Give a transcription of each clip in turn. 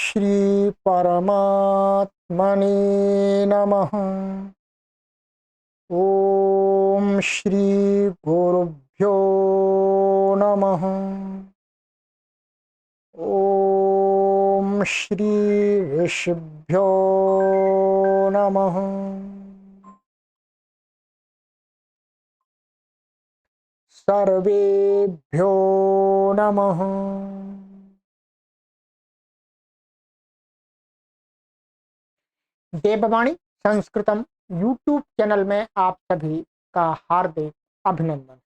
श्री परमात्मने नमः। ओम श्री गुरुभ्यो नमः। ओम श्री ऋषिभ्यो नमः। सर्वेभ्यो नमः। देववाणी संस्कृतम यूट्यूब चैनल में आप सभी का हार्दिक अभिनंदन।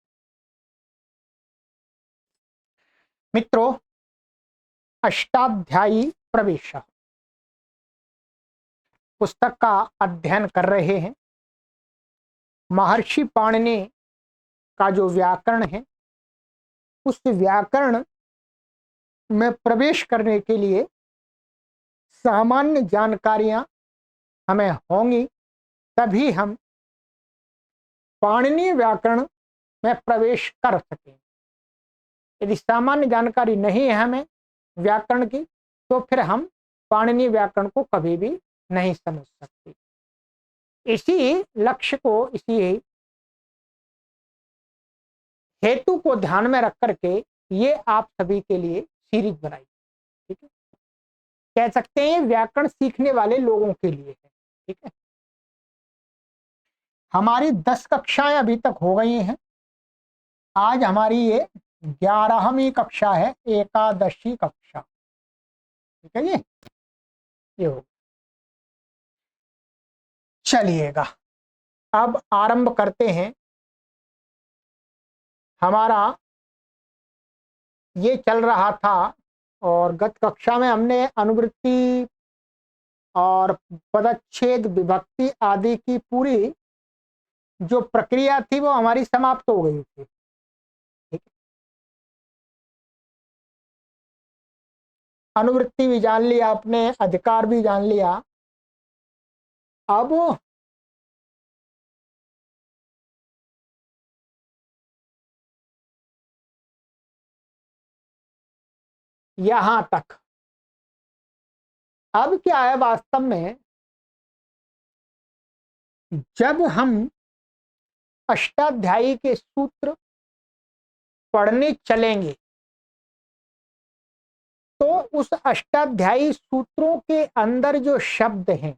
मित्रों, अष्टाध्यायी प्रवेश पुस्तक का अध्ययन कर रहे हैं। महर्षि पाणिनि का जो व्याकरण है, उस व्याकरण में प्रवेश करने के लिए सामान्य जानकारियां हमें होंगी, तभी हम पाणिनीय व्याकरण में प्रवेश कर सकें। यदि सामान्य जानकारी नहीं है हमें व्याकरण की, तो फिर हम पाणिनीय व्याकरण को कभी भी नहीं समझ सकते। इसी लक्ष्य को, इसी हेतु को ध्यान में रख करके ये आप सभी के लिए सीरीज बनाई। ठीक है, कह सकते हैं व्याकरण सीखने वाले लोगों के लिए है। ठीक है, हमारी 10 कक्षाएं अभी तक हो गई हैं। आज हमारी ये 11वीं कक्षा है, एकादशी कक्षा। ठीक है जी, ये हो। चलिएगा, अब आरंभ करते हैं। हमारा ये चल रहा था और गत कक्षा में हमने अनुवृत्ति और पदच्छेद, विभक्ति आदि की पूरी जो प्रक्रिया थी वो हमारी समाप्त हो गई थी। ठीक है, अनुवृत्ति भी जान लिया आपने, अधिकार भी जान लिया। अब यहां तक। अब क्या है, वास्तव में जब हम अष्टाध्यायी के सूत्र पढ़ने चलेंगे तो उस अष्टाध्यायी सूत्रों के अंदर जो शब्द हैं,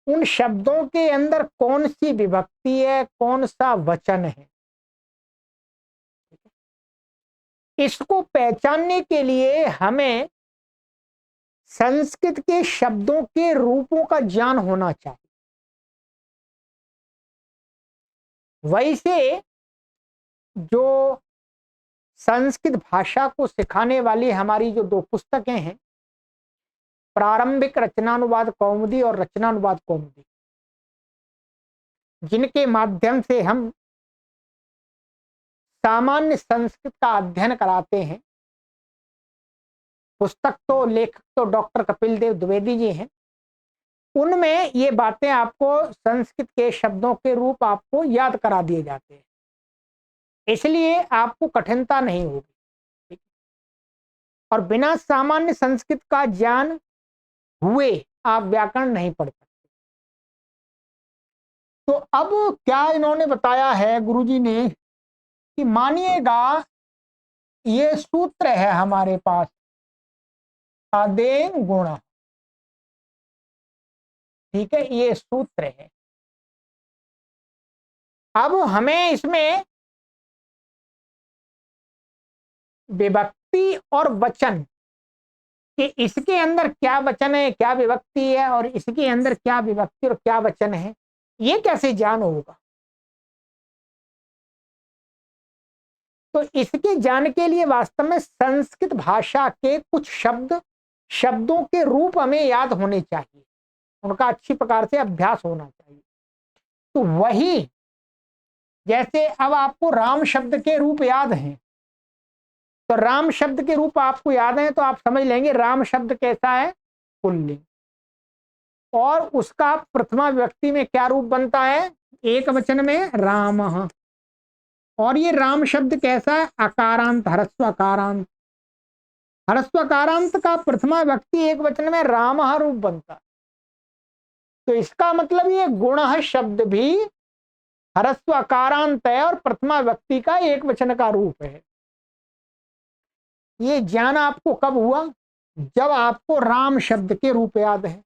उन शब्दों के अंदर कौन सी विभक्ति है, कौन सा वचन है, इसको पहचानने के लिए हमें संस्कृत के शब्दों के रूपों का ज्ञान होना चाहिए। वैसे जो संस्कृत भाषा को सिखाने वाली हमारी जो 2 पुस्तकें हैं, प्रारंभिक रचनानुवाद कौमुदी और रचनानुवाद कौमुदी, जिनके माध्यम से हम सामान्य संस्कृत का अध्ययन कराते हैं। पुस्तक तो लेखक तो डॉक्टर कपिल देव द्विवेदी जी हैं। उनमें ये बातें आपको, संस्कृत के शब्दों के रूप आपको याद करा दिए जाते हैं, इसलिए आपको कठिनता नहीं होगी। और बिना सामान्य संस्कृत का ज्ञान हुए आप व्याकरण नहीं पढ़ सकते। तो अब क्या इन्होंने बताया है गुरुजी ने कि मानिएगा ये सूत्र है हमारे पास, आदेन गुण। ठीक है, ये सूत्र है। अब हमें इसमें विभक्ति और वचन कि इसके अंदर क्या वचन है, क्या विभक्ति है, और इसके अंदर क्या विभक्ति और क्या वचन है, ये कैसे ज्ञान होगा। तो इसके ज्ञान के लिए वास्तव में संस्कृत भाषा के कुछ शब्दों के रूप हमें याद होने चाहिए, उनका अच्छी प्रकार से अभ्यास होना चाहिए। तो वही, जैसे अब आपको राम शब्द के रूप याद हैं, तो राम शब्द के रूप आपको याद हैं, तो आप समझ लेंगे राम शब्द कैसा है, पुल्लिंग, और उसका प्रथमा व्यक्ति में क्या रूप बनता है, एक वचन में रामः। और ये राम शब्द कैसा है, अकारांत, ह्रस्व अकारांत। ह्रस्वकारांत का प्रथमा व्यक्ति एक वचन में रामः रूप बनता है। तो इसका मतलब ये गुणः शब्द भी ह्रस्वकारांत है और प्रथमा व्यक्ति का एक वचन का रूप है। ये ज्ञान आपको कब हुआ? जब आपको राम शब्द के रूप याद है,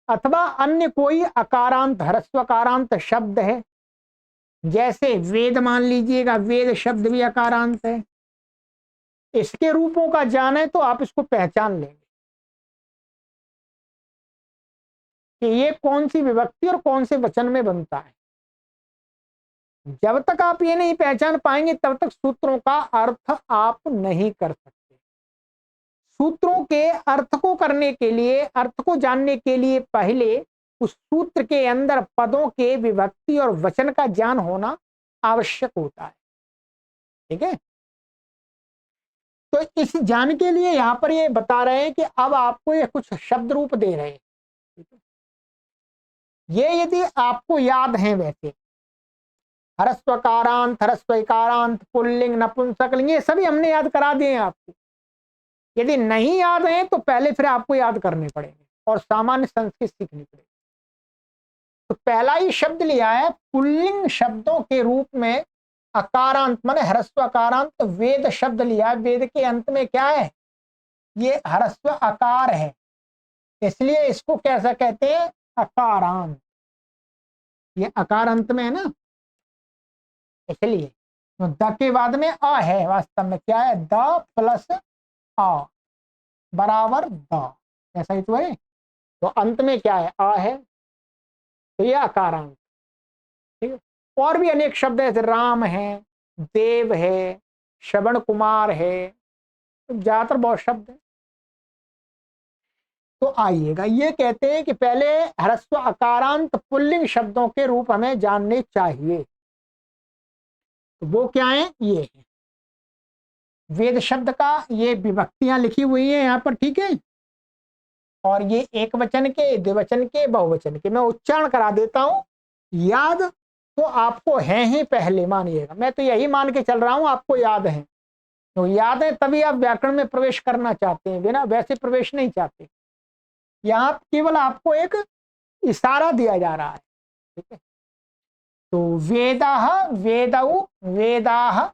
अथवा अन्य कोई अकारांत ह्रस्वकारांत शब्द है, जैसे वेद मान लीजिएगा, वेद शब्द भी अकारांत है। इसके रूपों का ज्ञान है तो आप इसको पहचान लेंगे कि ये कौन सी विभक्ति और कौन से वचन में बनता है। जब तक आप ये नहीं पहचान पाएंगे तब तक सूत्रों का अर्थ आप नहीं कर सकते। सूत्रों के अर्थ को करने के लिए, अर्थ को जानने के लिए पहले उस सूत्र के अंदर पदों के विभक्ति और वचन का ज्ञान होना आवश्यक होता है। ठीक है, तो इस ज्ञान के लिए यहां पर ये बता रहे हैं कि अब आपको ये कुछ शब्द रूप दे रहे हैं। ये यदि आपको याद है, वैसे ह्रस्वकारांत, ह्रस्वकारांत, पुल्लिंग, नपुंसकलिंग, ये सभी हमने याद करा दिए हैं आपको। यदि नहीं याद है तो पहले फिर आपको याद करने पड़ेंगे और सामान्य संस्कृत सीखनी पड़ेगी। तो पहला ही शब्द लिया है पुल्लिंग शब्दों के रूप में अकारांत माने ह्रस्वकारांत वेद शब्द लिया है। वेद के अंत में क्या है? ये ह्रस्व आकार है, इसलिए इसको कैसा कहते हैं? अकारांत। ये अकार अंत में है ना, इसलिए तो द के बाद में अ है। वास्तव में क्या है? द प्लस अ बराबर द, ऐसा ही तो है। तो अंत में क्या है? अ है, तो ये अकारांत। ठीक है, और भी अनेक शब्द है, जैसे राम है, देव है, श्रवण कुमार है, ज्यादातर बहुत शब्द है। तो आइएगा, ये कहते हैं कि पहले ह्रस्व अकारांत पुल्लिंग शब्दों के रूप हमें जानने चाहिए। तो वो क्या है? ये है वेद शब्द का, ये विभक्तियां लिखी हुई है यहाँ पर। ठीक है, और ये एक वचन के, द्विवचन के, बहुवचन के। मैं उच्चारण करा देता हूं, याद तो आपको है ही पहले, मानिएगा। मैं तो यही मान के चल रहा हूं आपको याद है, तो याद है तभी आप व्याकरण में प्रवेश करना चाहते हैं, बिना वैसे प्रवेश नहीं चाहते। यहाँ केवल आपको एक इशारा दिया जा रहा है। ठीक है, तो वेदाः वेदौ वेदाः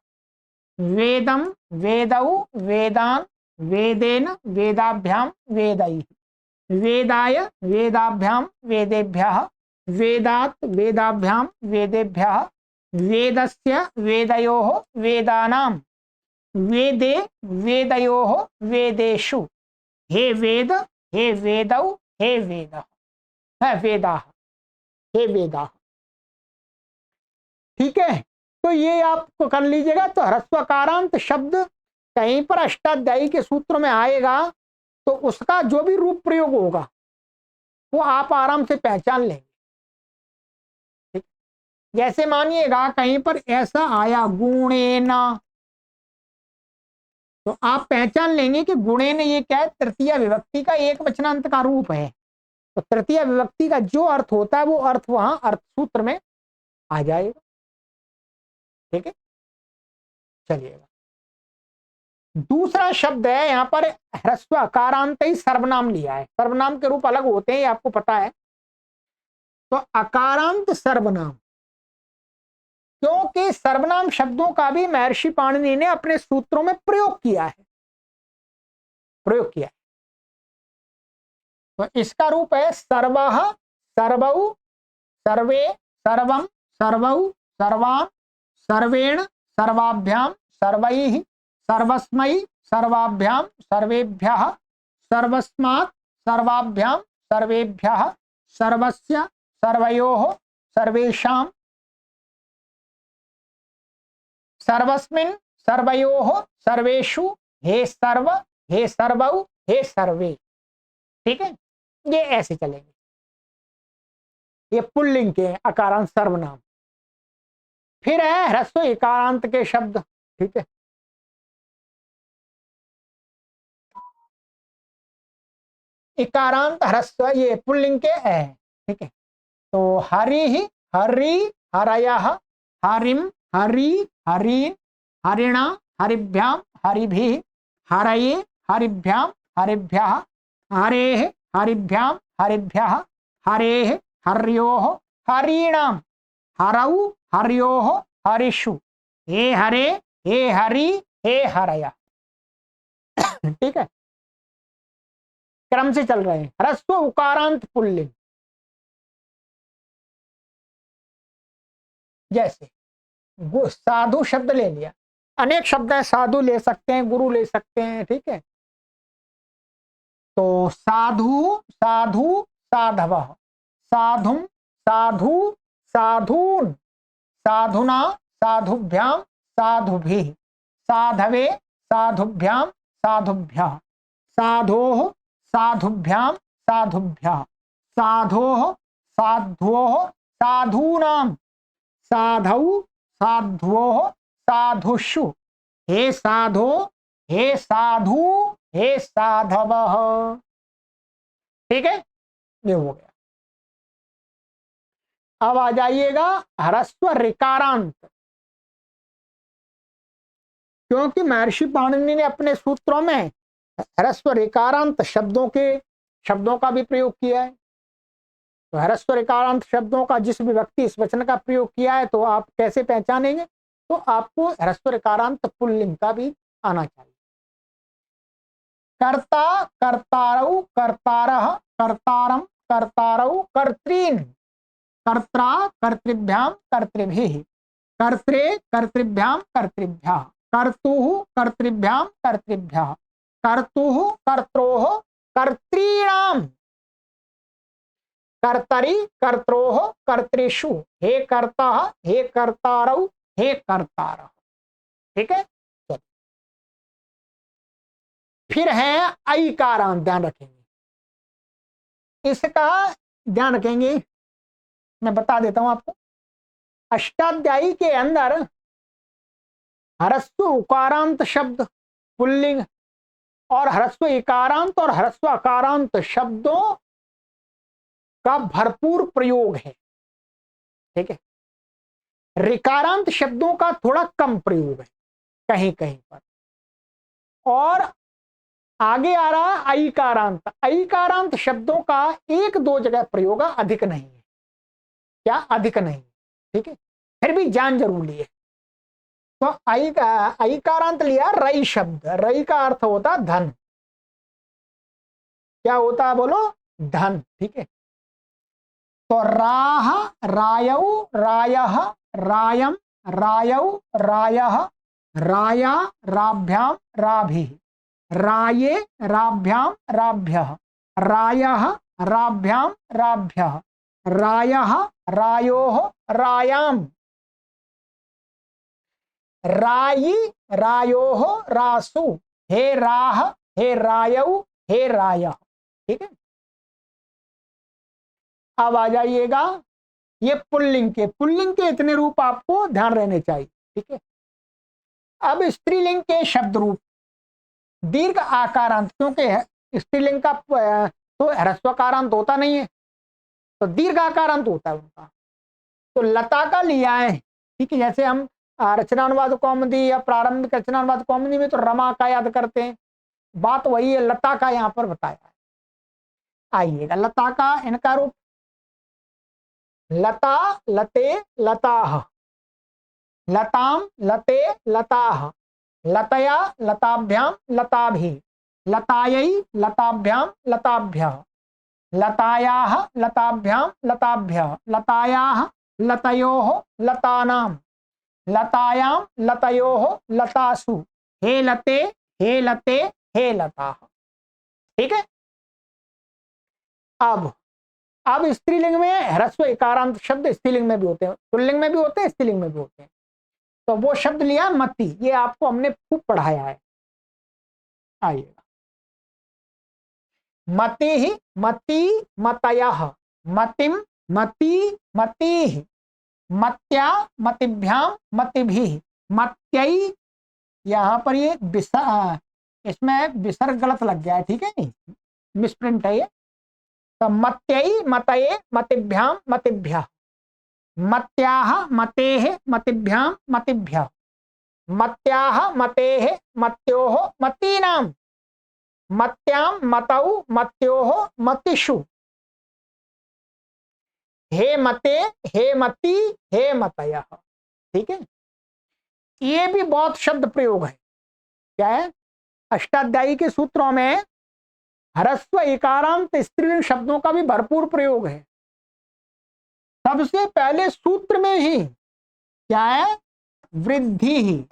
वेदम वेदौ वेदान वेदेन वेदाभ्याम वेदैः वेदाय वेदाभ्याम वेदेभ्यः वेदात् वेदाभ्याम वेदेभ्यः वेदस्य वेदयोः वेदानां वेदे वेदयोः वेदेषु हे वेद हे वेदौ हे वेदः है वेदाः हे वेदाः। ठीक है, तो ये आप कर लीजिएगा। तो ह्रस्वकारांत शब्द कहीं पर अष्टाध्यायी के सूत्र में आएगा तो उसका जो भी रूप प्रयोग होगा वो आप आराम से पहचान लेंगे। ठीक, जैसे मानिएगा कहीं पर ऐसा आया गुणेन, तो आप पहचान लेंगे कि गुणेन ये क्या है? तृतीय विभक्ति का एक वचनांत का रूप है। तो तृतीय विभक्ति का जो अर्थ होता है वो अर्थ वहां अर्थ सूत्र में आ जाएगा। ठीक है, चलिएगा। दूसरा शब्द है यहाँ पर ह्रस्व अकारांत ही सर्वनाम लिया है। सर्वनाम के रूप अलग होते हैं, ये आपको पता है। तो अकारांत सर्वनाम, क्योंकि सर्वनाम शब्दों का भी महर्षि पाणिनि ने अपने सूत्रों में प्रयोग किया है, प्रयोग किया है। तो इसका रूप है सर्वः सर्वौ सर्वे सर्वम सर्वौ सर्वान् सर्वेण सर्वाभ्याम सर्वैः सर्वस्मै सर्वाभ्याम सर्वेभ्यः सर्वस्मात् सर्वाभ्याम सर्वेभ्यः सर्वस्य सर्वयोः सर्वेषां सर्वस्मिन् सर्वयोः सर्वेषु हे सर्व हे सर्वौ हे सर्वे। ठीक है, ये ऐसे चलेंगे। ये पुल्लिंग के अकारांत सर्वनाम। फिर है ह्रस्व इकारांत के शब्द। ठीक है, इकारांत ह्रस्व ये पुल्लिंग के है। ठीक है, तो हरि हरि हरयः हरिम हरि हरि हरिणा हरिभ्याम हरिभिः हरये हरिभ्याम हरिभ्यः हरेः हरिभ्याम हरिभ्यः हरेः हर्योः हरीणाम हरौ हर्योः हरिषु हे हरे हे हरि हे हरय। ठीक है, क्रम से चल रहे हैं। ह्रस्व उकारांत पुल्लिंग, जैसे साधु शब्द ले लिया, अनेक शब्द है, साधु ले सकते हैं, गुरु ले सकते हैं। ठीक है, तो साधु साधु साधवः, साधुम साधु साधून, साधुना साधुभ्याम साधुभिः, साधवे साधुभ्याम साधुभ्यः, साधोः साधुभ्याम साधुभ्यः, साधोः साध्वोः साधूनां, साधौ साध्वोः साधुषु हे साधो हे साधु हे साधवः। ठीक है, ये हो गया। अब आ जाइएगा ह्रस्व ऋकारांत, क्योंकि महर्षि पाणिनि ने अपने सूत्रों में ह्रस्व ऋकारांत शब्दों का भी प्रयोग किया है। तो ह्रस्व ऋकारांत शब्दों का जिस भी व्यक्ति इस वचन का प्रयोग किया है, तो आप कैसे पहचानेंगे? तो आपको ह्रस्व ऋकारांत पुल्लिंग का भी आना चाहिए। कर्ता कर्तारौ कर्तारः कर्तारम कर्तारौ कर्त्रीन्, कर्त्रा कर्तृभ्याम कर्तृभिः, कर्त्रे कर्तृभ्याम कर्तृभ्यः, कर्तुः कर्तृभ्याम कर्तृभ्यः, कर्तुः कर्त्रोः कर्त्रीणाम, कर्तरि कर्त्रोः कर्तृषु हे कर्ता हे कर्तारौ हे कर्तारः। ठीक है, फिर है ऐकारांत, ध्यान रखेंगे इसका, ध्यान रखेंगे। मैं बता देता हूं आपको, अष्टाध्यायी के अंदर ह्रस्व उकारांत शब्द पुल्लिंग और ह्रस्व इकारांत और ह्रस्व अकारांत शब्दों का भरपूर प्रयोग है। ठीक है, ऋकारांत शब्दों का थोड़ा कम प्रयोग है कहीं कहीं पर, और आगे आ रहा ऐकारांत। ऐकारांत शब्दों का एक दो जगह प्रयोग, अधिक नहीं है। क्या? अधिक नहीं। ठीक है, फिर भी जान जरूरी है। तो ऐकारांत लिया रई शब्द, रई का अर्थ होता धन। क्या होता है बोलो? धन। ठीक है, तो राह रायौ रायः रायम रायौ रायः राया राभ्याम राभिः, राये राभ्याम राभ्यः, रायः राभ्याम राभ्यः, रायः रायोः रायाम, रायि रायोः रासु हे राह हे रायौ हे रायः। ठीक है, अब आ जाइएगा ये पुल्लिंग के इतने रूप आपको ध्यान रहने चाहिए। ठीक है, अब स्त्रीलिंग के शब्द रूप दीर्घ आकारांत, क्योंकि स्त्रीलिंग का तो ह्रस्वकारांत होता नहीं है, तो दीर्घ आकारांत होता है उनका। तो लता का लिया है। ठीक है, जैसे हम रचनानुवाद कौमुदी या प्रारंभिक रचनानुवाद कौमुदी में तो रमा का याद करते हैं, बात वही है, लता का यहाँ पर बताया है। आइएगा लता का इनका रूप, लता लते लताः, लताम लते लताः, लतया लताभ्याम लताभिः, लतायै लताभ्याम लताभ्यः, लतायाः लताभ्याम लताभ्यः, लतायाः लतयोः लतानां, लतायां लतयोः लतासु हे लते हे लते हे लताः। ठीक है, अब स्त्रीलिंग में ह्रस्व इकारांत शब्द स्त्रीलिंग में भी होते हैं, पुल्लिंग में भी होते हैं, स्त्रीलिंग में भी होते हैं। तो वो शब्द लिया मति, ये आपको हमने खूब पढ़ाया है। आइएगा मति ही मति मतयः, मतिम मति मतिः, मत्या मतिभ्याम मतिभिः, मत्यै, यहाँ पर ये इसमें विसर्ग गलत लग गया है। ठीक है, नहीं मिसप्रिंट है ये। तो मत्यै मतये मतिभ्याम मतिभ्यः, मत्याः मतेः मतिभ्याम मतिभ्यः, मत्याः मतेः मत्योः मतीनां, मत्याम मतौ मत्योः मतिषु, हे मते, हे मति, हे मतयः। ठीक है, ये भी बहुत शब्द प्रयोग है। क्या है? अष्टाध्यायी के सूत्रों में ह्रस्व इकारांत स्त्रीलिंग शब्दों का भी भरपूर प्रयोग है। सबसे पहले सूत्र में ही क्या है? वृद्धि ही।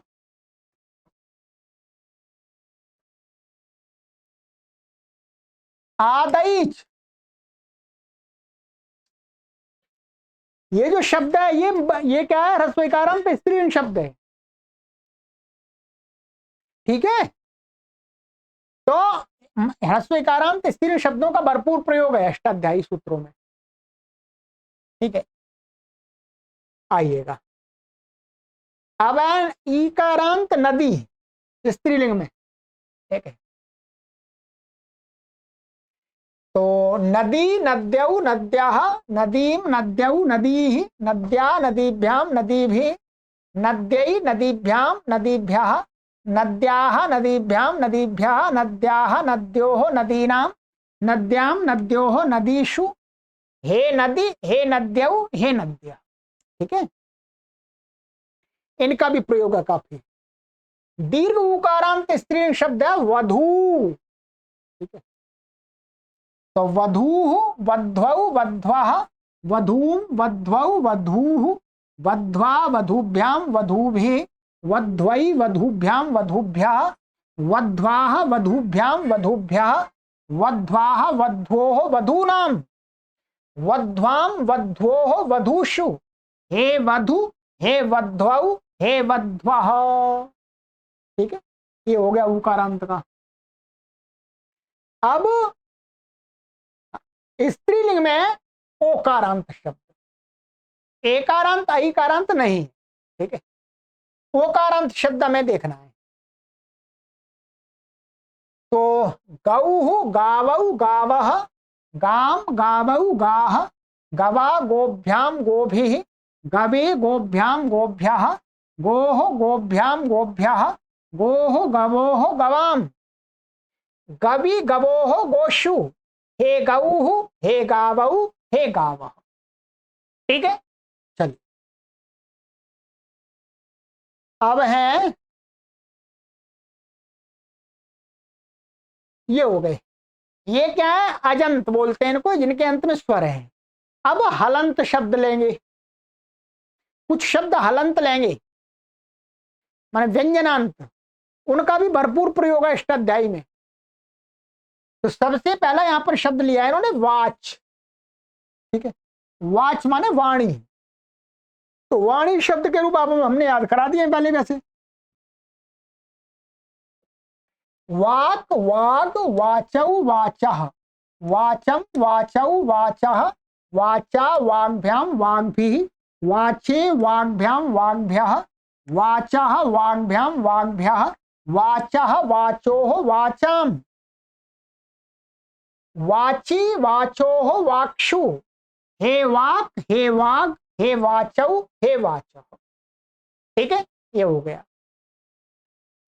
आदैच, ये जो शब्द है ये क्या है? ह्रस्व इकारांत स्त्रीलिंग शब्द है। ठीक है, तो ह्रस्व इकारांत स्त्रीलिंग शब्दों का भरपूर प्रयोग है अष्टाध्यायी सूत्रों में। ठीक है, आइएगा अब ईकारांत नदी स्त्रीलिंग में। ठीक है, तो नदी, नद्यौ, नद्याः, नदीं, नद्यौ, नदीः, नद्या, नदीभ्यां, नदीभिः, नद्यै, नदीभ्यां, नदीभ्यः, नद्याः, नदीभ्यां, नदीभ्यः, नद्याः, नद्योः, नदीनां, नद्यां, नद्योः, नदीषु, हे नदी, हे नद्यौ, हे नद्या। ठीक है, इनका भी प्रयोग है काफी। दीर्घ उकारांत स्त्रीलिंग शब्द है वधू। ठीक है, तो वधूः, वध्वौ, वध्वः, वधूं, वध्वौ, वधूः, वध्वा, वधूभ्यां, वधूभिः, वध्वै, वधूभ्यां, वधूभ्यः, वध्वाः, वधूभ्यां, वधूभ्यः, वध्वाः, वध्वोः, वधूनां, वध्वां, वध्वोः, वधूषु, हे वधू, हे वध्वौ, हे वध्वः। ठीक है, ये हो गया उकारांत का। अब स्त्रीलिंग में ओकारांत शब्द, एकारांत ऐकारांत नहीं। ठीक है, ओकारांत शब्द हमें देखना है। तो गौः, गावौ, गावः, गाम, गावौ, गाः, गवा, गोभ्यां, गोभिः, गवे, गोभ्यां, गोभ्यः, गोः, गोभ्यां, गोभ्यः, गोः, गवोः, गवाम्, गवि, गवोः, गोषु, हे गौः, हे गावौ, हे गावः। ठीक है, चलिए अब है ये हो गए। ये क्या है? अजंत बोलते हैं इनको, जिनके अंत में स्वर है। अब हलंत शब्द लेंगे, कुछ शब्द हलंत लेंगे माने व्यंजनांत, उनका भी भरपूर प्रयोग है अष्टाध्यायी में। तो सबसे पहला यहां पर शब्द लिया है इन्होंने वाच। ठीक है, वाच माने वाणी। तो वाणी शब्द के रूप आप हमने याद करा दिए पहले वैसे। वाक, वाग, वाचौ, वाचः, वाचम, वाचौ, वाचः, वाचा, वाग्भ्यां, वाग्भिः, वाचे, वाग्भ्यां, वाग्भ्यः, वाचः, वाग्भ्यां, वाग्भ्यः, वाचः, वाचोः, वाचाम्, वाची, वाचोः, वाक्षु, हे वाक, हे वाग, हे वाचौ, हे वाचः। ठीक है, ये हो गया।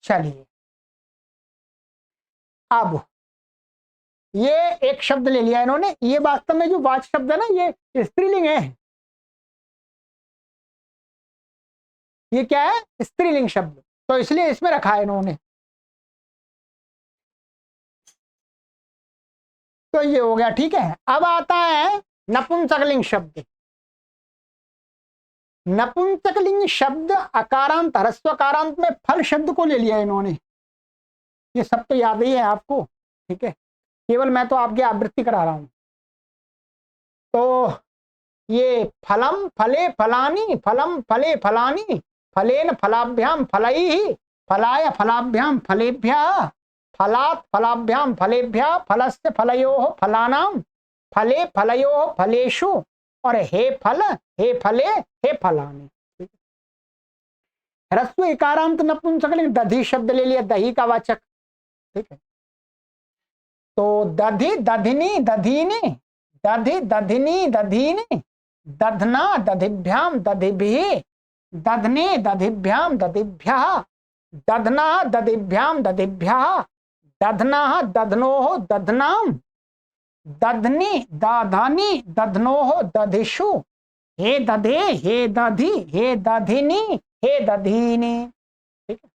चलिए अब ये एक शब्द ले लिया इन्होंने। ये वास्तव में जो वाच शब्द है ना, ये स्त्रीलिंग है। ये क्या है? स्त्रीलिंग शब्द, तो इसलिए इसमें रखा है इन्होंने। तो ये हो गया। ठीक है, अब आता है नपुंसकलिंग शब्द। नपुंसकलिंग शब्द अकारांत, ह्रस्वकारांत में फल शब्द को ले लिया इन्होंने। ये सब तो याद ही है आपको। ठीक है, केवल मैं तो आपकी आवृत्ति करा रहा हूं। तो ये फलम, फले, फलानी, फलम, फले, फलानी, फलेन, फलाभ्याम, फलैः, फलाय, फलाभ्याम, फलेभ्यः, फलात्, फलाभ्याम, फलेभ्यः, फलस्य, फलयोः, फलानां, फले, फलयोः, फलेषु, और हे फल, हे फले, हे फलानि। ह्रस्व इकारांत नपुंसकलिंग दधि शब्द ले लिया, दही का वाचक। ठीक है, तो दधि, दधिनी, दधीनि, दधि, दधिनी, दधीनि, दधना, दधिभ्याम, दधिभिः, दधने, दधिभ्याम, दधिभ्यः, दधना, दधिभ्याम, दधिभ्यः, दधनाः दधनोः दधनाम, दधनी दाधानी दधनोः दधिषु, हे दधे हे दधि हे दधिनी हे दधीनी। ठीक है,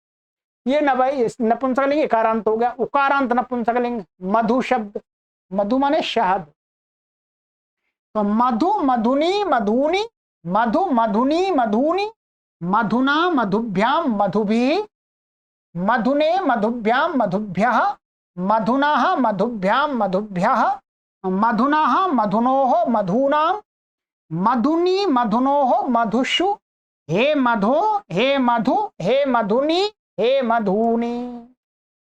ये न भाई नपुंसकलिंग एकारांत हो गया। उकारांत नपुंसकलिंग मधु शब्द, मधु माने शहद, तो मधु मधुनी मधुनी, मधु मधुनी मधुनी, मधुना मधुभ्याम मधुभिः, मधुने मधुभ्याम मधुभ्यः, मधुनाः मधुभ्याम मधुभ्यः, मधुनाः मधुनोः मधूनाम, मधुनी मधुनोः मधुषु, हे मधो हे मधु हे मधुनी हे मधुनी।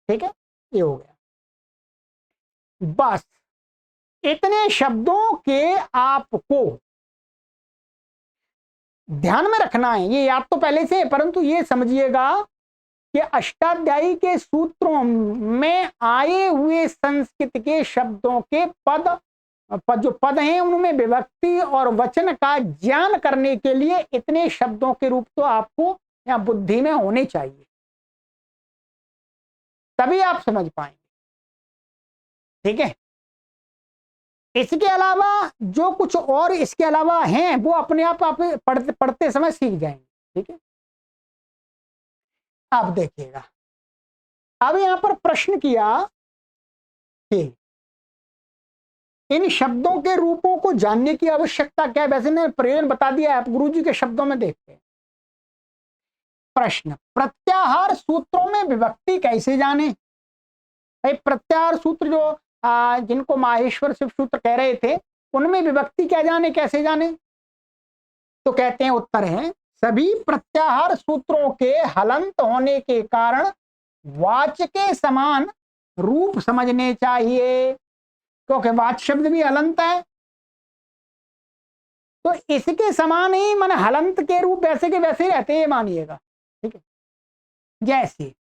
ठीक है, ये हो गया। बस इतने शब्दों के आपको ध्यान में रखना है। ये याद तो पहले से है, परंतु ये समझिएगा कि अष्टाध्यायी के सूत्रों में आए हुए संस्कृत के शब्दों के जो पद हैं उनमें विभक्ति और वचन का ज्ञान करने के लिए इतने शब्दों के रूप तो आपको या बुद्धि में होने चाहिए, तभी आप समझ पाएंगे। ठीक है, इसके अलावा जो कुछ और इसके अलावा हैं वो अपने आप पढ़ते समय सीख जाएंगे। ठीक है, आप देखिएगा। अब यहां पर प्रश्न किया कि इन शब्दों के रूपों को जानने की आवश्यकता क्या है। वैसे ने प्रयोजन बता दिया, आप गुरुजी के शब्दों में देखते हैं। प्रश्न, प्रत्याहार सूत्रों में विभक्ति कैसे जाने। भाई प्रत्याहार सूत्र जो जिनको माहेश्वर शिव सूत्र कह रहे थे, उनमें विभक्ति क्या जाने, कैसे जाने। तो कहते हैं, उत्तर है सभी प्रत्याहार सूत्रों के हलंत होने के कारण वाच्य के समान रूप समझने चाहिए, क्योंकि वाच्य शब्द भी हलंत है, तो इसके समान ही मन हलंत के रूप वैसे के वैसे रहते हैं, मानिएगा। ठीक है, जैसे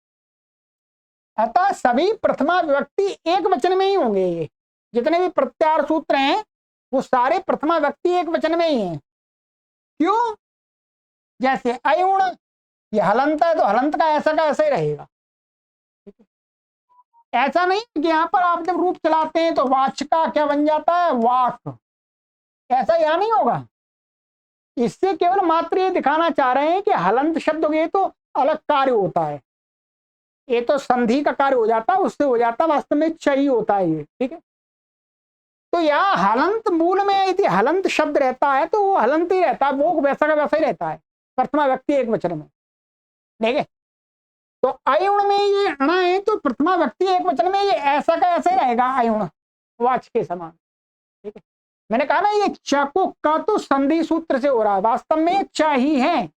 अतः सभी प्रथमा विभक्ति एक वचन में ही होंगे। ये जितने भी प्रत्याहार सूत्र हैं वो सारे प्रथमा विभक्ति एक वचन में ही हैं। क्यों? जैसे अयुण, ये हलंत है तो हलंत का ऐसा ही रहेगा। ऐसा नहीं कि यहाँ पर आप जब रूप चलाते हैं तो वाच्य का क्या बन जाता है, वाक, ऐसा यहाँ नहीं होगा। इससे केवल मात्र ये दिखाना चाह रहे हैं कि हलंत शब्द ये तो अलग कार्य होता है, ये तो संधि का कार्य हो जाता है, उससे हो जाता है, वास्तव में चयी होता है ये। ठीक है, तो यहाँ हलंत मूल में यदि हलंत शब्द रहता है तो वो हलंत ही रहता है, वो वैसा का वैसा ही रहता है, प्रथमा व्यक्ति एक वचन में। ठीक है, तो अयुण में ये अणा है तो प्रथमा व्यक्ति एक वचन में ये ऐसा का ऐसा ही रहेगा, अयुण वाच के समान। ठीक है, मैंने कहा ना ये चाकू का तो संधि सूत्र से हो रहा है, वास्तव में चा ही है।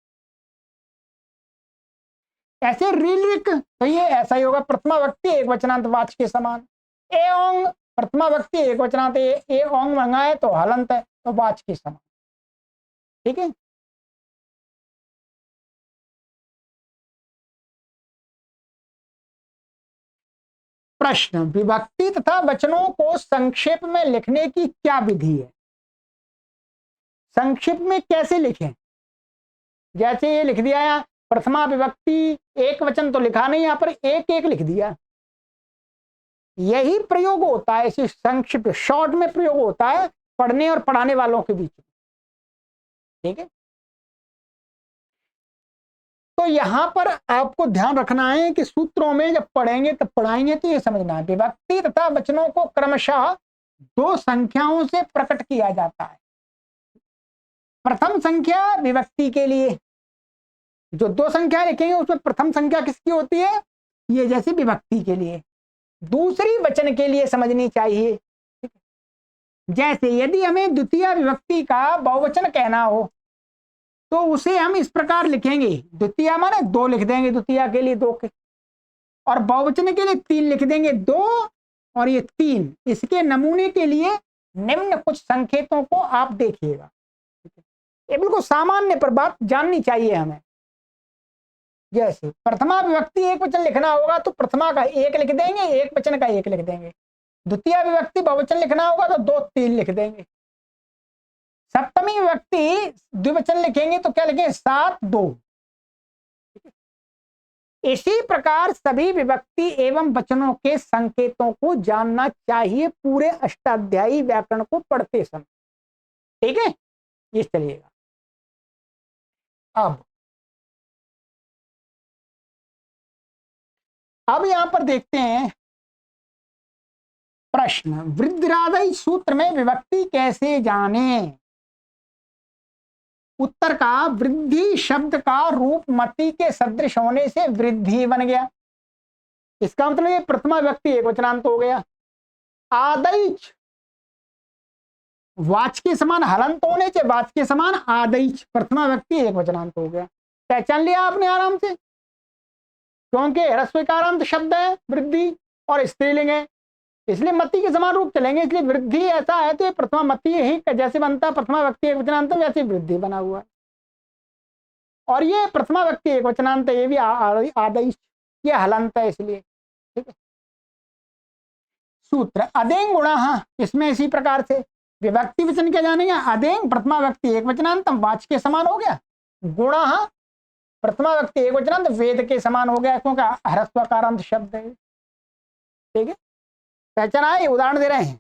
ऐसे ऋलिक तो ये ऐसा ही होगा, प्रथमा व्यक्ति एक वचनांत वाच के समान। एओंग प्रथमा व्यक्ति एक वचनांत, ए ओंग मंगा है तो हलंत है तो वाच के समान। ठीक है, प्रश्न, विभक्ति तथा वचनों को संक्षेप में लिखने की क्या विधि है। संक्षेप में कैसे लिखें। जैसे ये लिख दिया है प्रथमा विभक्ति एक वचन, तो लिखा नहीं, यहाँ पर एक एक लिख दिया। यही प्रयोग होता है, इसी संक्षिप्त शॉर्ट में प्रयोग होता है पढ़ने और पढ़ाने वालों के बीच में। ठीक है, तो यहां पर आपको ध्यान रखना है कि सूत्रों में जब पढ़ेंगे तब पढ़ाएंगे तो ये समझना है, विभक्ति तथा वचनों को क्रमशः दो संख्याओं से प्रकट किया जाता है। प्रथम संख्या विभक्ति के लिए जो दो संख्या लिखेंगे उसमें प्रथम संख्या किसकी होती है, ये जैसे विभक्ति के लिए। दूसरी वचन के लिए समझनी चाहिए। जैसे यदि हमें द्वितीय विभक्ति का बहुवचन कहना हो तो उसे हम इस प्रकार लिखेंगे, द्वितीय माने दो लिख देंगे, द्वितीय के लिए दो के, और बहुवचन के लिए तीन लिख देंगे, दो और ये तीन। इसके नमूने के लिए निम्न कुछ संकेतों को आप देखिएगा। ये बिल्कुल सामान्य पर बात जाननी चाहिए हमें। जैसे प्रथमा विभक्ति एक वचन लिखना होगा तो प्रथमा का एक लिख देंगे, एक वचन का एक लिख देंगे। द्वितीय विभक्ति बहुवचन लिखना होगा तो दो तीन लिख देंगे। सप्तमी विभक्ति द्विवचन लिखेंगे तो क्या लिखेंगे, सात दो। इसी प्रकार सभी विभक्ति एवं वचनों के संकेतों को जानना चाहिए पूरे अष्टाध्यायी व्याकरण को पढ़ते समय। ठीक है, ये चलिएगा। अब यहां पर देखते हैं प्रश्न, वृद्धिरादि सूत्र में विभक्ति कैसे जाने। उत्तर का, वृद्धि शब्द का रूप मति के सदृश होने से वृद्धि बन गया। इसका मतलब ये प्रथमा व्यक्ति एक वचनांत हो गया। आदैच वाच के समान हलंत होने से वाच के समान आदैच प्रथमा व्यक्ति एक वचनांत हो गया। पहचान लिया आपने आराम से, क्योंकि ह्रस्वकारांत शब्द है वृद्धि और स्त्रीलिंग है, इसलिए मति के समान रूप चलेंगे। इसलिए वृद्धि ऐसा है तो ये प्रथमा मति ही जैसे बनता है प्रथमा व्यक्ति एक वचनांत वैसे वृद्धि बना हुआ है। और ये प्रथमा व्यक्ति एक वचनांत है, ये भी आदेश, ये हलंत है इसलिए। ठीक है। सूत्र अदेंग गुणा, इसमें इसी प्रकार से विभक्ति वचन क्या जानेंगे। अदेंग प्रथमा व्यक्ति एक वचनांतम वाच के समान हो गया। गुणा प्रथमा व्यक्ति एक वचनांत वेद के समान हो गया, क्योंकि ह्रस्वकारांत शब्द है। ठीक है, पहचाना है, उदाहरण दे रहे हैं।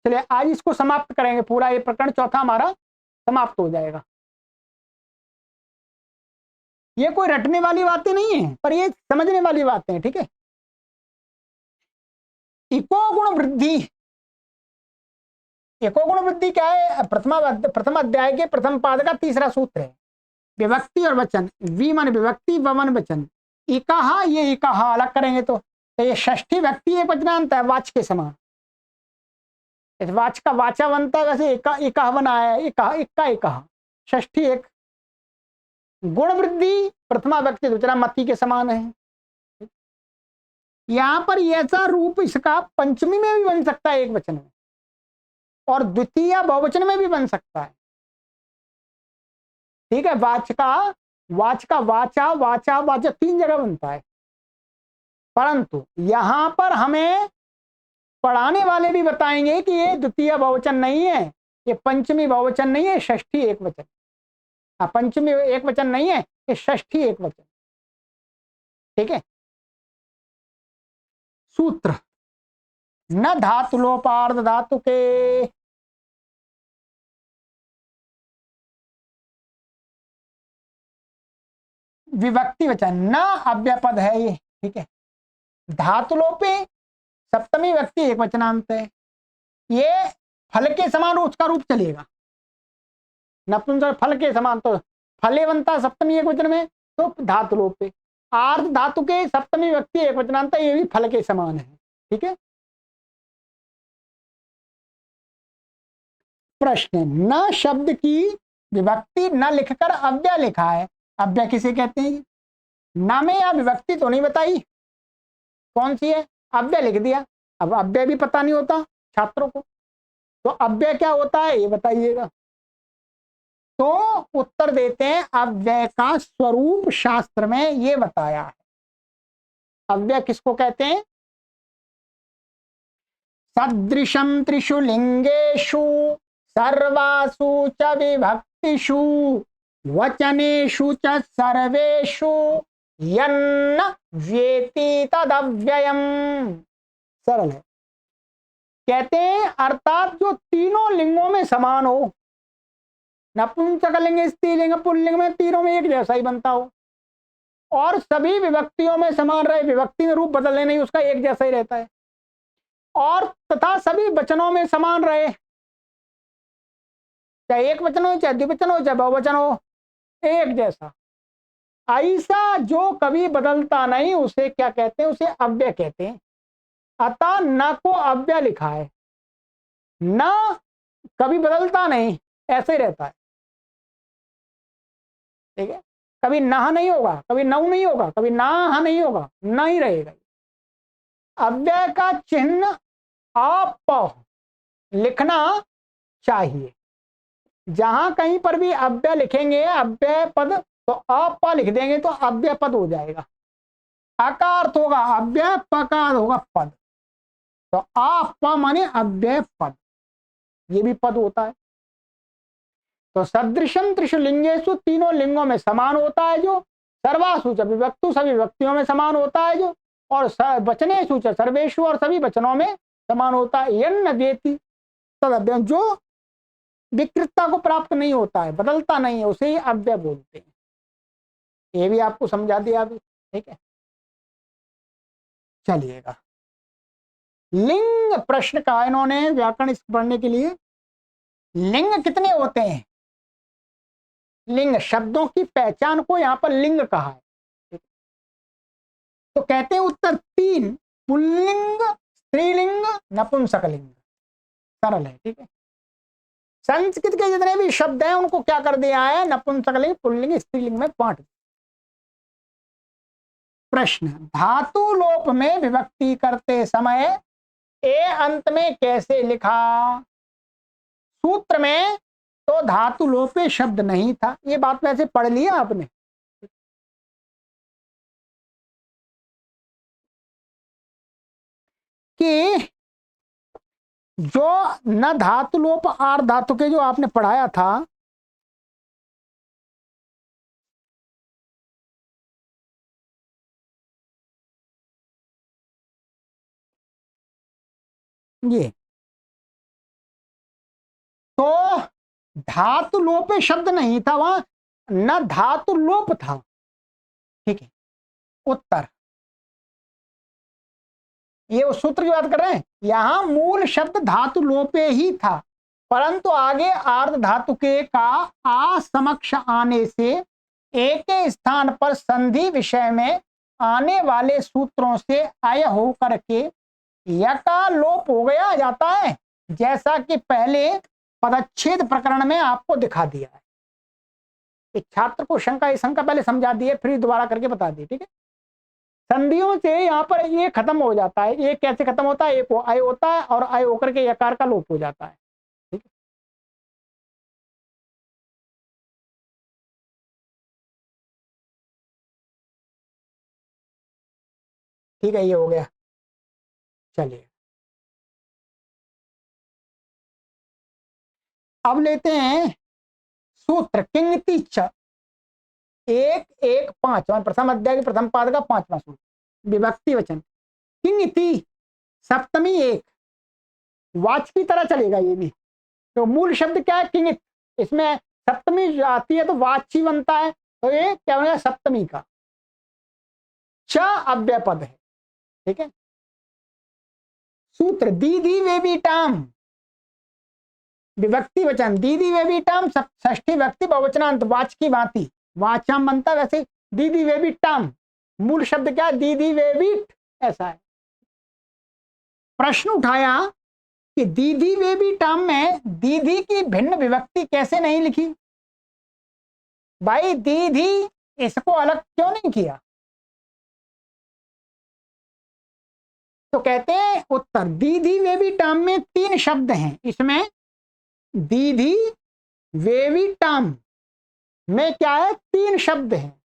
चलिए आज इसको समाप्त करेंगे, पूरा ये प्रकरण चौथा हमारा समाप्त हो जाएगा। ये कोई रटने वाली बातें नहीं है, पर ये समझने वाली बातें हैं। ठीक है, इको गुण वृद्धि, एको गुण वृद्धि क्या है। प्रथम अध्याय के प्रथम पाद का तीसरा सूत्र है। विभक्ति और वचन, वी मन विभक्ति व मन वचन। इकाहा, ये इकाहा अलग करेंगे तो ये षष्ठी व्यक्ति एक वचनांत है वाच के समान। इस वाच का वाचा बनता है वैसे इकाह बना है, इकाह इक्का इकाह षष्ठी एक। गुण वृद्धि प्रथमा व्यक्ति दूसरा मति के समान है। यहां पर ऐसा रूप इसका पंचमी में भी बन सकता है एक वचन में, और द्वितीय बहुवचन में भी बन सकता है। ठीक है, वाच का वाचा वाचा वाचा तीन जगह बनता है, परंतु यहां पर हमें पढ़ाने वाले भी बताएंगे कि ये द्वितीय बहुवचन नहीं है, ये पंचमी बहुवचन नहीं है, षष्ठी एक वचन। पंचमी एक वचन नहीं है, ये षष्ठी एक वचन। ठीक है। सूत्र न धातु लोपार्ध धातु के, विभक्ति वचन न अव्यपद है ये। ठीक है, धातु लोपे सप्तमी व्यक्ति एक वचनांत है, ये फल के समान उसका रूप चलेगा। नपुंसक फल के समान, तो फले बनता सप्तमी एक वचन में, तो धातु लोपे। आर्ध धातु के सप्तमी व्यक्ति एक वचनांत, ये भी फल के समान है। ठीक है। प्रश्न, न शब्द की विभक्ति न लिखकर अव्यय लिखा है। अव्यय किसे कहते हैं। न में या विभक्ति तो नहीं बताई, कौन सी है, अव्यय लिख दिया। अब अव्यय भी पता नहीं होता छात्रों को, तो अव्यय क्या होता है ये बताइएगा। तो उत्तर देते हैं, अव्यय का स्वरूप शास्त्र में ये बताया है। अव्यय किसको कहते हैं। सदृशम त्रिषु लिंगेषु सर्वासु च विभक्तिषु वचनेषु च सर्वेषु यन्न व्येति तदव्ययम्। सरल है। कहते हैं अर्थात जो तीनों लिंगों में समान हो, नपुंसकलिंग स्त्रीलिंग पुल्लिंग में तीनों में एक जैसा ही बनता हो, और सभी विभक्तियों में समान रहे, विभक्ति में रूप बदलने नहीं उसका एक जैसा ही रहता है, और तथा सभी वचनों में समान रहे, चाहे एक वचन हो चाहे द्विवचन हो चाहे बहुवचन हो, एक जैसा। ऐसा जो कभी बदलता नहीं उसे क्या कहते हैं, उसे अव्यय कहते हैं। अतः न को अव्यय लिखा है, न कभी बदलता नहीं, ऐसे ही रहता है। ठीक है, कभी नह नहीं होगा, कभी नऊ नहीं होगा, कभी नाह नहीं होगा, न ही रहेगा। अव्यय का चिन्ह आप लिखना चाहिए। जहां कहीं पर भी अव्यय लिखेंगे, अव्यय पद, तो आप लिख देंगे तो अव्यय पद हो जाएगा। अकार होगा अव्यय, पकार होगा पद, तो आप माने अव्यय पद, ये भी पद होता है। तो सदृशम त्रिषु लिंगेषु, तीनों लिंगों में समान होता है जो, सर्वासु च विभक्तु, सभी व्यक्तियों में समान होता है जो, और वचनेषु च सर्वेषु, और सभी वचनों में समान होता है। यन्न वेति तदव्ययम्, जो विकृतता को प्राप्त नहीं होता है, बदलता नहीं है, उसे ही अव्यय बोलते हैं। ये भी आपको समझा दिया अभी, ठीक है। चलिएगा, लिंग प्रश्न का इन्होंने व्याकरण इस पढ़ने के लिए, लिंग कितने होते हैं, लिंग शब्दों की पहचान को यहाँ पर लिंग कहा है। तो कहते हैं उत्तर 3, पुल्लिंग, स्त्रीलिंग, नपुंसकलिंग। सरल है, ठीक है। संस्कृत के जितने भी शब्द हैं उनको क्या कर दिया है, नपुंसकलिंग, पुल्लिंग, स्त्रीलिंग में बांट दिया। प्रश्न, धातु लोप में विभक्ति करते समय ए अंत में कैसे लिखा। सूत्र में तो धातु लोपे शब्द नहीं था, ये बात वैसे पढ़ लिया आपने। कि जो न धातु लोप आर धातु के जो आपने पढ़ाया था, ये तो धातु लोपे शब्द नहीं था, वहां न धातु लोप था, ठीक है। उत्तर, ये उस सूत्र की बात कर रहे हैं, यहां मूल शब्द धातु लोपे ही था, परंतु आगे आर्ध धातु के का आ समक्ष आने से एक स्थान पर संधि विषय में आने वाले सूत्रों से अय होकर के य का लोप हो गया जाता है, जैसा कि पहले पदच्छेद प्रकरण में आपको दिखा दिया है। एक छात्र को शंका पहले समझा दिए, फिर दोबारा करके बता दिए, ठीक है। संधियों से यहाँ पर ये खत्म हो जाता है, ये कैसे खत्म होता है, एक अय होता है और अय होकर के यकार का लोप हो जाता है, ठीक है। ठीक है, ये हो गया। चलिए अब लेते हैं सूत्र किंगति च, 1-1-5, प्रथम अध्याय के प्रथम पाद का 5वां सूत्र, विभक्ति वचन। किंगति सप्तमी एक, वाच की तरह चलेगा ये भी। तो मूल शब्द क्या है, किंगित, इसमें सप्तमी आती है तो वाची बनता है, तो ये क्या बनेगा, सप्तमी का। च अव्यय पद है, ठीक है। सूत्र दीदी वेबीटाम, विभक्ति वचन, दीदी वेबीटाम, षष्ठी व्यक्ति बहुवचनांत, वाच की भांति, वाचाम बनता है वैसे दीदी वेबीटाम। मूल शब्द क्या है, दीदी वेबीट, ऐसा है। प्रश्न उठाया कि दीदी वेबीटाम में दीदी की भिन्न विभक्ति कैसे नहीं लिखी। भाई दीदी, इसको अलग क्यों नहीं किया। तो कहते हैं उत्तर, दीदी वेबीटाम में 3 शब्द हैं, इसमें दीदी वेबीटाम में क्या है, 3 शब्द हैं।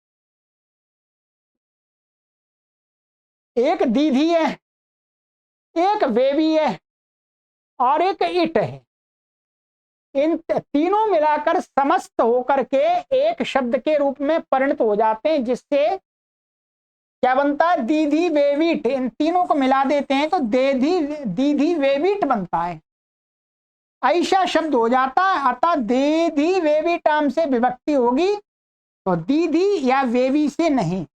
एक दीदी है, एक वेबी है और एक इट है। इन तीनों मिलाकर समस्त होकर के एक शब्द के रूप में परिणत हो जाते हैं, जिससे क्या बनता है, दीदी वेबीट। इन तीनों को मिला देते हैं तो दीदी वेबीट बनता है, ऐसा शब्द हो जाता है। अतः दीदी वेबीटाम से विभक्ति होगी तो दीदी या वेबी से नहीं,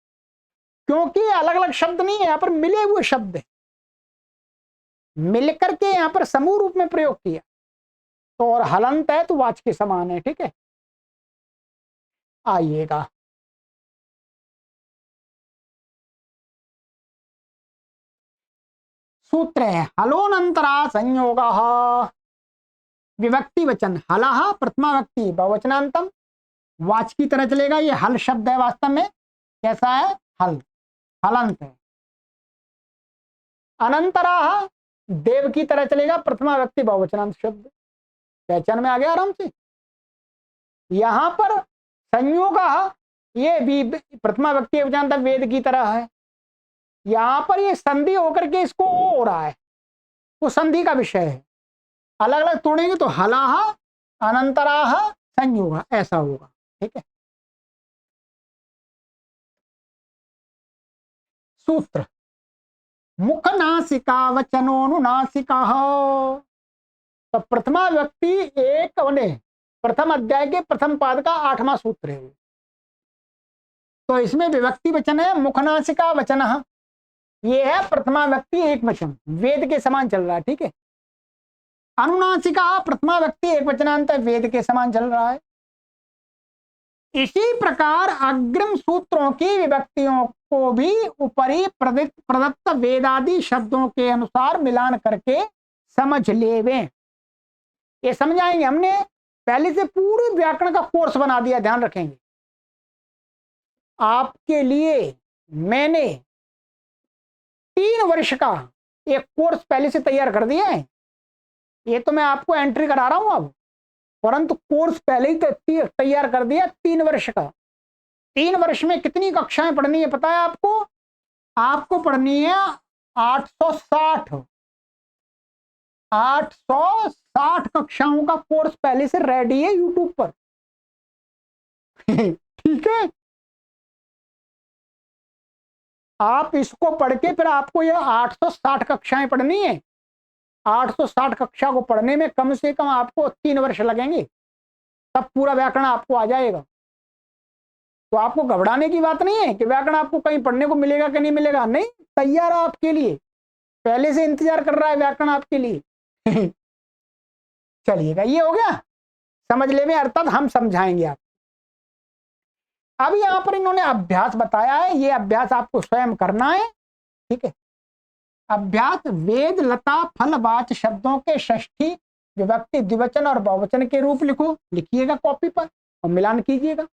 क्योंकि अलग अलग शब्द नहीं है, यहाँ पर मिले हुए शब्द है, मिलकर के यहाँ पर समूह रूप में प्रयोग किया। तो और हलंत है तो वाच के समान है, ठीक है। आइएगा, सूत्र है हलोनंतरा संयोग, विभक्ति वचन, हलह प्रथमा व्यक्ति बहुवचनांतम, वाच की तरह चलेगा। ये हल शब्द है, वास्तव में कैसा है, हल, हलंत है। अनंतरा देव की तरह चलेगा, प्रथमा व्यक्ति बहुवचनांत शब्द, पहचान में आ गया आराम से। यहां पर संयोग, ये भी प्रथमा व्यक्ति बहुवचनांत वेद की तरह है। यहां पर ये संधि होकर के इसको ओ हो रहा है, वो संधि का विषय है। अलग अलग तोड़ेंगे तो हलाह, अनंतराह, संयोग, ऐसा होगा। ठीक है, सूत्र मुख नासिका वचनोनुनासिका। तो प्रथमा व्यक्ति एक बने, प्रथम अध्याय के प्रथम पाद का 8वां सूत्र है। तो इसमें विभक्ति वचन है मुखनासिका वचन, ये है प्रथमा व्यक्ति एक वचन, वेद के समान चल रहा है। ठीक है, अनुनासिका प्रथमा व्यक्ति एक वचनांत, वेद के समान चल रहा है। इसी प्रकार अग्रिम सूत्रों की विभक्तियों को भी ऊपरी प्रदत्त वेदादि शब्दों के अनुसार मिलान करके समझ लेवे। ये समझाएंगे हमने, पहले से पूरी व्याकरण का कोर्स बना दिया, ध्यान रखेंगे। आपके लिए मैंने 3 वर्ष का एक कोर्स पहले से तैयार कर दिया है। ये तो मैं आपको एंट्री करा रहा हूं अब, परंतु कोर्स पहले ही तैयार कर दिया 3 वर्ष का। 3 वर्ष में कितनी कक्षाएं पढ़नी है पता है आपको? आपको पढ़नी है 860 कक्षाओं का कोर्स पहले से रेडी है यूट्यूब पर। ठीक है, आप इसको पढ़ के फिर आपको ये 860 कक्षाएं पढ़नी है। 860 कक्षा को पढ़ने में कम से कम आपको 3 वर्ष लगेंगे, तब पूरा व्याकरण आपको आ जाएगा। तो आपको घबराने की बात नहीं है कि व्याकरण आपको कहीं पढ़ने को मिलेगा कि नहीं मिलेगा, नहीं, तैयार है आपके लिए, पहले से इंतजार कर रहा है व्याकरण आपके लिए। चलिएगा, ये हो गया समझ ले में, अर्थात हम समझाएंगे आप। अब यहां पर इन्होंने अभ्यास बताया है, ये अभ्यास आपको स्वयं करना है। ठीक है, अभ्यास वेद लता फलवाच शब्दों के षष्ठी विभक्ति द्विवचन और बहुवचन के रूप लिखो, लिखिएगा कॉपी पर और मिलान कीजिएगा।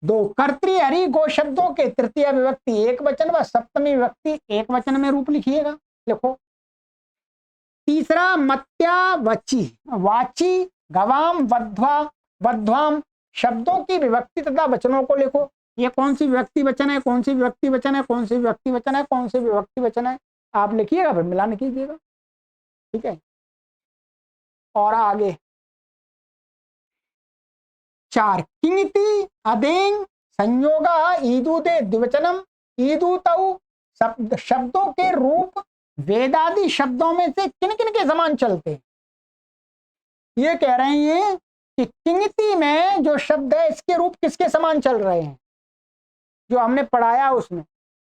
2 कर्तृ हरि गो शब्दों के तृतीय विभक्ति एक वचन व सप्तमी विभक्ति एक वचन में रूप लिखिएगा, लिखो। 3 मत्यावची वाची गवाम वध्वा वध्वाम शब्दों की विभक्ति तथा वचनों को लिखो। ये कौन सी विभक्ति वचन है, कौन सी विभक्ति वचन है, कौन सी विभक्ति वचन है, कौन सी विभक्ति वचन है, आप लिखिएगा फिर मिलान कीजिएगा। ठीक है, और आगे 4 किंगिति अदेंग संयोगा ईदुते द्विवचनम ईदुतौ शब्दों के रूप वेदादि शब्दों में से किन किन के समान चलते हैं। ये कह रहे हैं ये कि किंगिति में जो शब्द है इसके रूप किसके समान चल रहे हैं, जो हमने पढ़ाया उसमें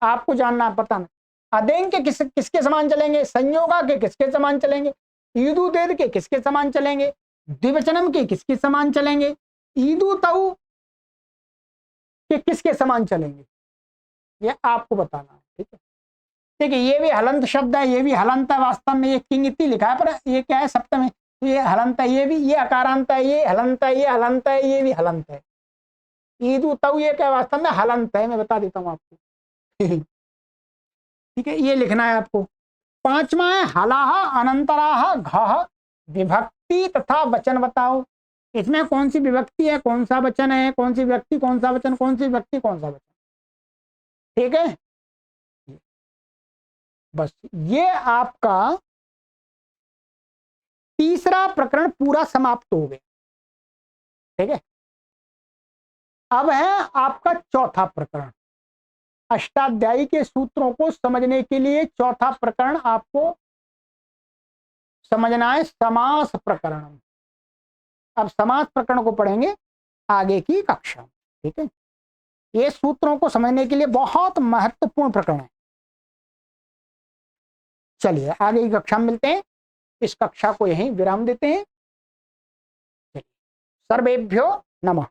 आपको जानना पता नहीं। अदेंग के किसके समान चलेंगे, संयोगा के किसके समान चलेंगे, ईदुदेद के किसके समान चलेंगे, द्विवचनम के किसके समान चलेंगे, ईदुतौ के किसके समान चलेंगे, ये आपको बताना है। ठीक है, देखिए ये भी हलंत शब्द है, ये भी हलंत है, वास्तव में ये किंगिति लिखा है पर ये क्या है सप्तमी, ये हलंत है, ये भी ये अकारांत है, ये हलंत है, ये हलंत है, ये भी हलंत है। ईदुतौ ये क्या वास्तव में हलंत है, मैं बता देता हूँ आपको। ठीक है, ये लिखना है आपको। 5वां है हलाह अनंतराह घ विभक्ति तथा वचन बताओ। इसमें कौन सी विभक्ति है, कौन सा वचन है, कौन सी व्यक्ति कौन सा वचन, कौन सी व्यक्ति कौन सा वचन। ठीक है, बस ये आपका 3रा प्रकरण पूरा समाप्त हो गया। ठीक है, अब है आपका 4था प्रकरण। अष्टाध्यायी के सूत्रों को समझने के लिए 4था प्रकरण आपको समझना है, समास प्रकरण। अब समास प्रकरण को पढ़ेंगे आगे की कक्षा। ठीक है, ये सूत्रों को समझने के लिए बहुत महत्वपूर्ण प्रकरण है। चलिए आगे की कक्षा में मिलते हैं, इस कक्षा को यहीं विराम देते हैं। सर्वेभ्यो नमः।